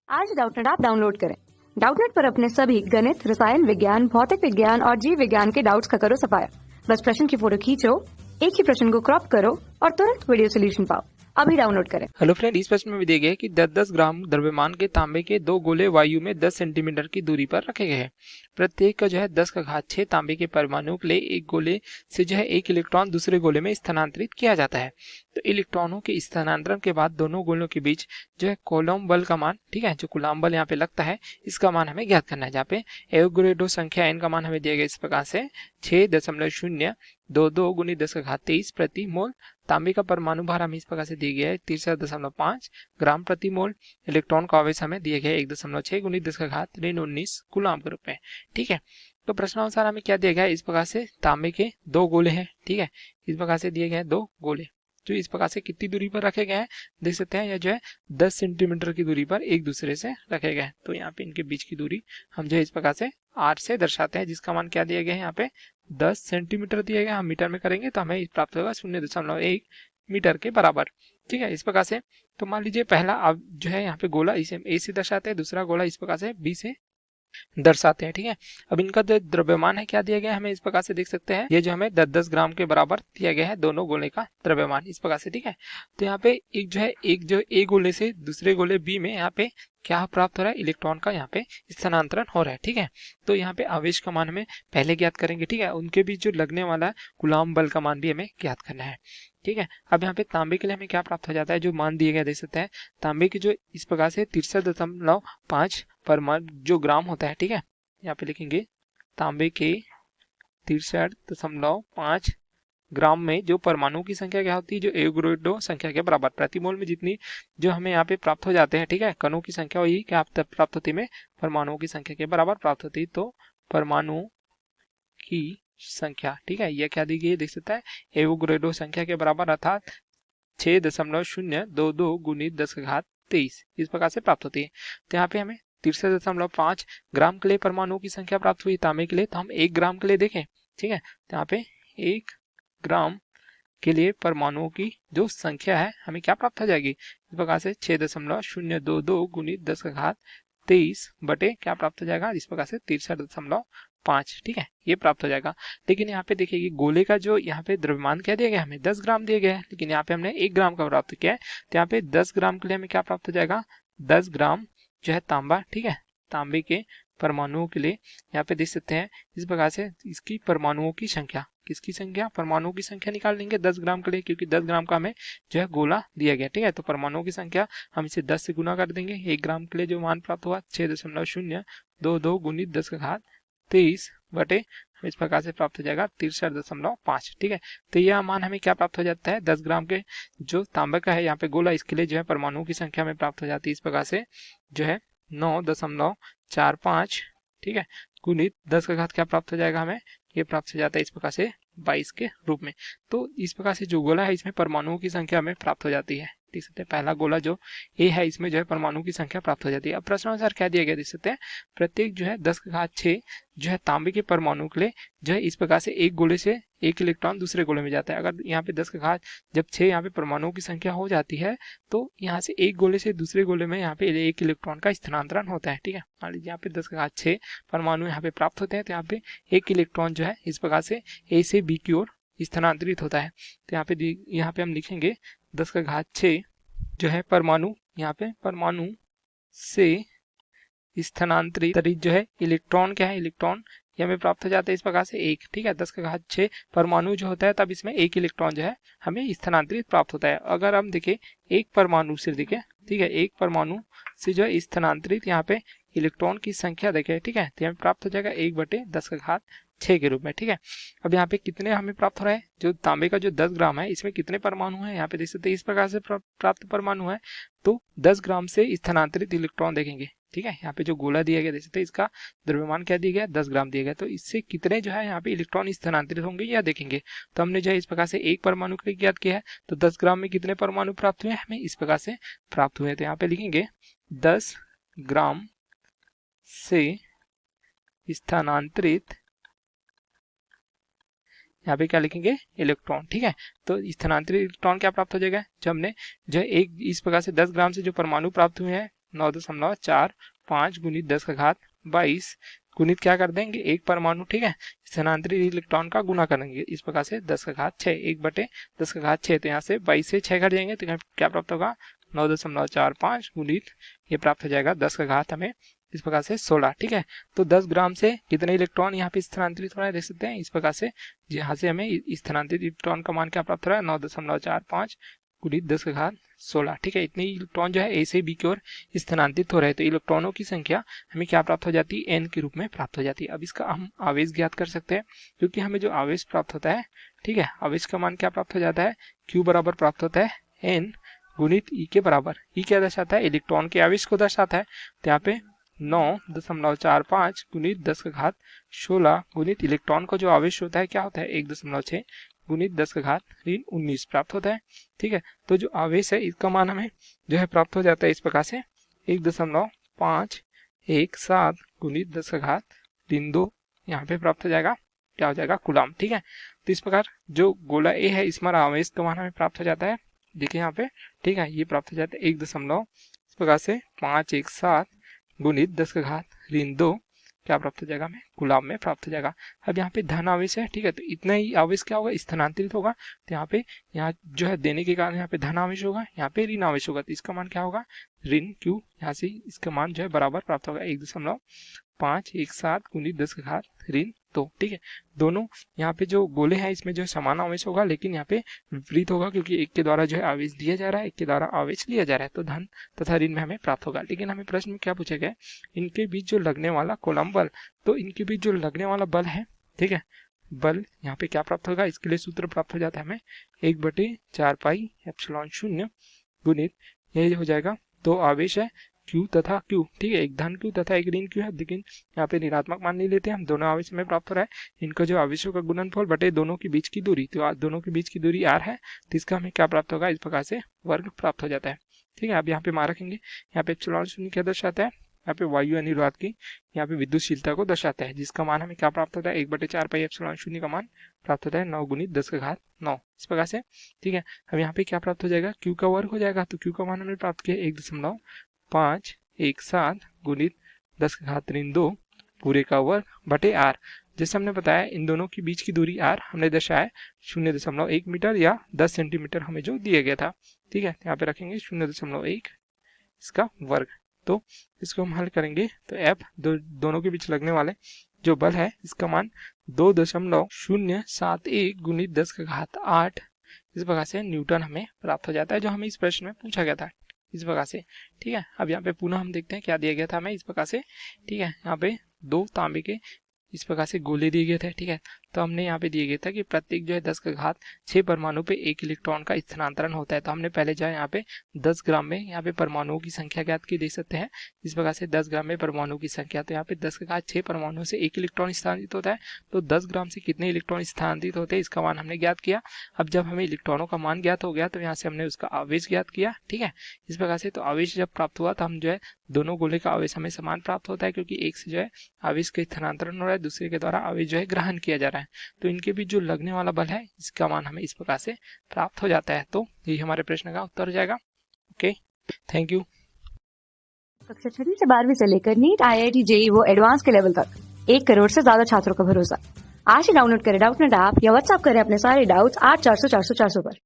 आज Doubtnut app download करें। Doubtnut पर अपने सभी गणित, रसायन विज्ञान, भौतिक विज्ञान और जीव विज्ञान के डाउट्स का करो सफाया। बस प्रश्न की फोटो खींचो, एक ही प्रश्न को क्रॉप करो और तुरंत वीडियो सोल्यूशन पाओ। अभी डाउनलोड करें। हेलो फ्रेंड, इस प्रश्न में भी दिए गए कि 10-10 ग्राम द्रव्यमान के तांबे के दो गोले वायु में 10 सेंटीमीटर की दूरी पर रखे गए हैं। प्रत्येक का 10 का घात 6 तांबे के परमाणु के लिए एक गोले से एक इलेक्ट्रॉन दूसरे गोले में स्थानांतरित किया जाता है। तो इलेक्ट्रॉनों के स्थानांतरण के बाद दोनों गोलों के बीच कूलॉम बल का मान, ठीक है, जो कूलॉम बल यहाँ पे लगता है, इसका मान हमें ज्ञात करना है। जहाँ पे एवोगैड्रो संख्या n का मान हमें दिया गया इस प्रकार से 6.022 गुणित 10 का घात 23 प्रति मोल। तांबे का परमाणु भार हमें इस प्रकार से दिया गया है 63.5 ग्राम प्रति मोल। इलेक्ट्रॉन का आवेश हमें दिया गया है 1.6 गुणित 10 का घात-19 कूलॉम के रूप में। ठीक है, तो प्रश्नानुसार हमें क्या दिया गया है, इस प्रकार से तांबे के दो गोले हैं। ठीक है, इस प्रकार से दिए गए हैं दो गोले जो इस प्रकार से कितनी दूरी पर रखे गए हैं, देख सकते हैं। यह 10 सेंटीमीटर की दूरी पर एक दूसरे से रखे गए हैं। तो यहाँ पे इनके बीच की दूरी हम इस प्रकार से r से दर्शाते हैं, जिसका मान क्या दिया गया है, यहाँ पे 10 सेंटीमीटर दिया गया। हम मीटर में करेंगे तो हमें प्राप्त होगा 0.1 मीटर के बराबर। ठीक है, इस प्रकार से। तो मान लीजिए पहला अब यहाँ पे गोला इसे a से दर्शाते हैं, दूसरा गोला इस प्रकार से b से दर्शाते हैं। ठीक है, अब इनका जो द्रव्यमान है क्या दिया गया है, हमें इस प्रकार से देख सकते हैं। ये जो हमें 10-10 ग्राम के बराबर दिया गया है दोनों गोले का द्रव्यमान इस प्रकार से। ठीक है, तो यहाँ पे एक ए गोले से दूसरे गोले बी में यहाँ पे क्या प्राप्त हो रहा है, इलेक्ट्रॉन का यहाँ पे स्थानांतरण हो रहा है। ठीक है, तो यहाँ पे आवेश का मान हमें पहले ज्ञात करेंगे। ठीक है, उनके बीच जो लगने वाला कूलॉम बल का मान भी हमें ज्ञात करना है। ठीक है, अब यहाँ पे तांबे के लिए हमें क्या प्राप्त हो जाता है, जो मान दिए गए देख सकते हैं। तांबे की जो इस प्रकार से 63.5 परमाणु जो ग्राम होता है। ठीक है, यहाँ पे लिखेंगे तांबे के 63.5 ग्राम में जो परमाणु की संख्या क्या होती है, जो एवोगैड्रो संख्या के बराबर। प्रति मोल में जितनी जो हमें यहाँ पे प्राप्त हो जाते हैं, ठीक है, कणों की संख्या वही क्या प्राप्त होती है, परमाणुओं की संख्या के बराबर प्राप्त होती है। तो परमाणु की संख्या, ठीक है, यह क्या दी गई है, देख सकता है, एवोगैड्रो संख्या के बराबर अर्थात 6.022 गुणित 10 का घात 23 इस प्रकार से प्राप्त होती है। तो यहाँ पे हमें 63.5 ग्राम के लिए परमाणु की संख्या प्राप्त हुई तांबे के लिए। तो हम 1 ग्राम के लिए देखें। ठीक है, तो यहाँ पे 1 ग्राम के लिए परमाणुओं की जो संख्या है हमें क्या प्राप्त हो जाएगी, इस प्रकार से 6.022 गुणित 10 का घात 23 बटे क्या प्राप्त हो जाएगा, इस प्रकार से 63.5। ठीक है, ये प्राप्त हो जाएगा। लेकिन यहाँ पे देखिए गोले का जो यहाँ पे द्रव्यमान क्या दिया गया, हमें 10 ग्राम दिया गया है, लेकिन यहाँ पे हमने 1 ग्राम का प्राप्त किया है। तो यहाँ पे 10 ग्राम के लिए हमें क्या प्राप्त हो जाएगा, 10 ग्राम तांबा। ठीक है, तांबे के परमाणुओं के लिए यहाँ पे देख सकते हैं इस प्रकार से इसकी परमाणुओं की संख्या, किसकी संख्या, परमाणुओं की संख्या निकाल लेंगे 10 ग्राम के लिए, क्योंकि 10 ग्राम का हमें गोला दिया गया। ठीक है, तो परमाणुओं की संख्या हम इसे 10 से गुना कर देंगे। 1 ग्राम के लिए जो मान प्राप्त हुआ 6.022 गुणित 10 का घात 23 बटे इस प्रकार से प्राप्त हो जाएगा 63.5। ठीक है, तो यह मान हमें क्या प्राप्त हो जाता है, 10 ग्राम के जो तांबे का है यहाँ पे गोला, इसके लिए परमाणुओं की संख्या में प्राप्त हो जाती है इस प्रकार से 9.45। ठीक है, गुणित 10 का घात क्या प्राप्त हो जाएगा, हमें ये प्राप्त हो जाता है इस प्रकार से 22 के रूप में। तो इस प्रकार से जो गोला है इसमें परमाणुओं की संख्या हमें प्राप्त हो जाती है। देख सकते हैं पहला गोला जो ए है इसमें परमाणु की संख्या प्राप्त हो जाती है। अब प्रश्नानुसार क्या दिया गया, देख सकते हैं प्रत्येक 10 का घात 6 तांबे के परमाणु के लिए इस प्रकार से एक गोले से एक इलेक्ट्रॉन दूसरे गोले में जाता है। अगर यहाँ पे 10 का घात 6 यहाँ पे परमाणुओं की संख्या हो जाती है, तो यहाँ से एक गोले से दूसरे गोले में यहाँ पे एक इलेक्ट्रॉन का स्थानांतरण होता है। ठीक है, मान लीजिए यहाँ पे 10 का घात 6 परमाणु यहाँ पे प्राप्त होते हैं, तो यहाँ पे एक इलेक्ट्रॉन इस प्रकार से ए से बी की ओर स्थानांतरित होता है। तो यहाँ पे हम लिखेंगे 10 का घात 6 परमाणु, यहाँ पे परमाणु से स्थानांतरित इलेक्ट्रॉन क्या है, इलेक्ट्रॉन ये हमें प्राप्त हो जाता है इस प्रकार से 1। ठीक है, 10 का घात 6 परमाणु होता है, तब इसमें एक इलेक्ट्रॉन हमें स्थानांतरित प्राप्त होता है। अगर हम देखें एक परमाणु से देखें, ठीक है, एक परमाणु से स्थानांतरित यहाँ पे इलेक्ट्रॉन की संख्या देखें, ठीक है, तो हमें प्राप्त हो जाएगा 1/10 का घात 6 के रूप में। ठीक है, अब यहाँ पे कितने हमें प्राप्त हो रहा है, जो तांबे का 10 ग्राम है इसमें कितने परमाणु है, यहाँ पे देख सकते हैं इस प्रकार से प्राप्त परमाणु है। तो 10 ग्राम से स्थानांतरित इलेक्ट्रॉन देखेंगे। ठीक है, यहाँ पे जो गोला दिया गया देख सकते हैं इसका द्रव्यमान क्या दिया गया, 10 ग्राम दिया गया। तो इससे कितने यहाँ पे इलेक्ट्रॉन स्थानांतरित होंगे यह देखेंगे। तो हमने इस प्रकार से एक परमाणु के लिए ज्ञात किया है, तो 10 ग्राम में कितने परमाणु प्राप्त हुए हमें इस प्रकार से प्राप्त हुए। तो यहाँ पे लिखेंगे 10 ग्राम से स्थानांतरित, यहाँ पे क्या लिखेंगे, इलेक्ट्रॉन। ठीक है, तो स्थानांतरित इलेक्ट्रॉन क्या प्राप्त हो जाएगा, जो हमने एक इस प्रकार से 10 ग्राम से जो परमाणु प्राप्त हुए हैं 9.45 गुणित 10 का घात 22 गुणित क्या कर देंगे एक परमाणु, ठीक है, स्थानांतरित इलेक्ट्रॉन का गुना करेंगे इस प्रकार से 10 का घात 6, 1/10 का घात 6, तो यहाँ से 22 से 6 घट जाएंगे तो क्या प्राप्त होगा 9.45 गुणित ये प्राप्त हो जाएगा 10 का घात हमें इस प्रकार से 16, ठीक है। तो 10 ग्राम से कितने इलेक्ट्रॉन यहाँ पे स्थानांतरित हो रहा है देख सकते हैं इस प्रकार से, यहाँ से हमें स्थानांतरित इलेक्ट्रॉन का मान क्या प्राप्त हो रहा है 9.45 गुणित 10 का घात 16, ठीक है। इतने इलेक्ट्रॉन जो है ए से बी की ओर स्थानांतरित हो रहे हैं, तो इलेक्ट्रॉनों की संख्या हमें क्या प्राप्त हो जाती है एन के रूप में प्राप्त हो जाती है। अब इसका हम आवेश ज्ञात कर सकते हैं, क्योंकि हमें जो आवेश प्राप्त होता है, ठीक है, आवेश का मान क्या प्राप्त हो जाता है Q बराबर प्राप्त होता है एन गुणित ई के बराबर। ई क्या दर्शाता है इलेक्ट्रॉन के आवेश को दर्शाता है, तो यहाँ पे 9.45 गुणित 10 का घात 16 गुणित इलेक्ट्रॉन का जो आवेश होता है क्या होता है 1.6 गुणित 10 का घात 19 प्राप्त होता है, ठीक है। तो जो आवेश है इसका मान हमें जो है प्राप्त हो जाता है इस प्रकार से 1.517 गुणित 10 का घात 2 यहाँ पे प्राप्त हो जाएगा, क्या हो जाएगा कूलम, ठीक है। तो इस प्रकार जो गोला ए है इसमें आवेश का मान हमें प्राप्त हो जाता है, देखिए यहाँ पे, ठीक है, ये प्राप्त हो जाता है 1 दशमलव इस प्रकार से 517 गुणित 10 का घात 2 क्या प्राप्त हो जाएगा हमें कूलम में प्राप्त हो जाएगा। अब यहाँ पे धन आवेश है, ठीक है, तो इतना ही आवेश क्या होगा स्थानांतरित होगा, तो यहाँ जो है देने के कारण यहाँ पे धन आवेश होगा, यहाँ पे ऋण आवेश होगा, तो इसका मान क्या होगा ऋण Q, यहाँ से इसका मान जो है बराबर प्राप्त होगा 1.517 गुणित 10 का घात 2, ठीक है। दोनों यहाँ पे जो गोले हैं इसमें जो है समान आवेश होगा, लेकिन यहाँ पे विपरीत होगा, क्योंकि एक के द्वारा जो है आवेश दिया जा रहा है, एक के द्वारा आवेश लिया जा रहा है, तो धन तथा ऋण में हमें प्राप्त होगा। लेकिन हमें प्रश्न में क्या पूछा गया इनके बीच जो लगने वाला कूलम बल, तो इनके बीच जो लगने वाला बल है, ठीक है, बल यहाँ पे क्या प्राप्त होगा, इसके लिए सूत्र प्राप्त हो जाता है हमें 1/4 पाई एप्सिलॉन 0 गुणित ये हो जाएगा दो आवेश है Q तथा Q, ठीक है, एक धन Q तथा एक ऋण Q है, लेकिन यहाँ पे ऋणात्मक मान नहीं लेते हम, दोनों आवेश में प्राप्त हो रहा है, इनका जो आवेशों का गुणनफल बटे दोनों के बीच की दूरी, तो दोनों के बीच की दूरी r है, तो इसका हमें क्या प्राप्त होगा इस प्रकार से वर्ग प्राप्त हो जाता है, ठीक है। अब यहाँ पे मान रखेंगे, यहाँ पे एप्सिलॉन 0 क्या दर्शाता है, यहाँ पे वायु अनुनाद की यहाँ पे विद्युतशीलता को दर्शाता है, जिसका मान हमें क्या प्राप्त होता है 1/4 पाई एप्सिलॉन 0 का मान प्राप्त होता है 9 गुणित 10 का घात 9 इस प्रकार से, ठीक है। अब यहाँ पे क्या प्राप्त हो जाएगा Q का वर्ग हो जाएगा, तो Q का मान हमने प्राप्त किया 1.517 गुणित 10 का घात 2 पूरे का वर्ग बटे r। जैसे हमने बताया इन दोनों के बीच की दूरी r हमने दर्शाया 0.1 मीटर या 10 सेंटीमीटर हमें जो दिया गया था, ठीक है। यहाँ पे रखेंगे 0.1 इसका वर्ग, तो इसको हम हल करेंगे तो F दोनों के बीच लगने वाले जो बल है इसका मान 2.071 गुणित 10 का घात 8 इस प्रकार से न्यूटन हमें प्राप्त हो जाता है, जो हमें इस प्रश्न में पूछा गया था इस प्रकार से, ठीक है। अब यहाँ पे पुनः हम देखते हैं क्या दिया गया था हमें इस प्रकार से, ठीक है। यहाँ पे 2 तांबे के इस प्रकार से गोले दिए गए थे, ठीक है। तो हमने यहाँ पे दिए गया था कि प्रत्येक जो है 10 का घात 6 परमाणु पे 1 इलेक्ट्रॉन का स्थानांतरण होता है, तो हमने पहले जो है यहाँ पे 10 ग्राम में यहाँ पे परमाणुओं की संख्या ज्ञात की देख सकते हैं इस प्रकार से 10 ग्राम में परमाणु की संख्या, तो यहाँ पे 10 का घात 6 परमाणु से 1 इलेक्ट्रॉन स्थानांतरित होता है, तो 10 ग्राम से कितने इलेक्ट्रॉन स्थानांतरित होते हैं इसका मान हमने ज्ञात किया। अब जब हमें इलेक्ट्रॉनों का मान ज्ञात हो गया तो यहाँ से हमने उसका आवेश ज्ञात किया, ठीक है, इस प्रकार से। तो आवेश जब प्राप्त हुआ तो हम जो है दोनों गोले का आवेश हमें समान प्राप्त होता है, क्योंकि एक से जो है आवेश का स्थानांतरण हो रहा है, दूसरे के द्वारा आवेश जो है ग्रहण किया जा रहा है, तो इनके बीच जो लगने वाला बल है इसका मान हमें इस प्रकार से प्राप्त हो जाता है। तो ये हमारे प्रश्न का उत्तर हो जाएगा। Okay, thank you. कक्षा 6 से 12वीं से लेकर नीट, IIT, JEE वो एडवांस के लेवल तक 1 करोड़ से ज्यादा छात्रों का भरोसा। आज ही डाउनलोड करें डाउटनेट ऐप या व्हाट्सएप करें अपने सारे डाउट्स 8400 400 400 पर।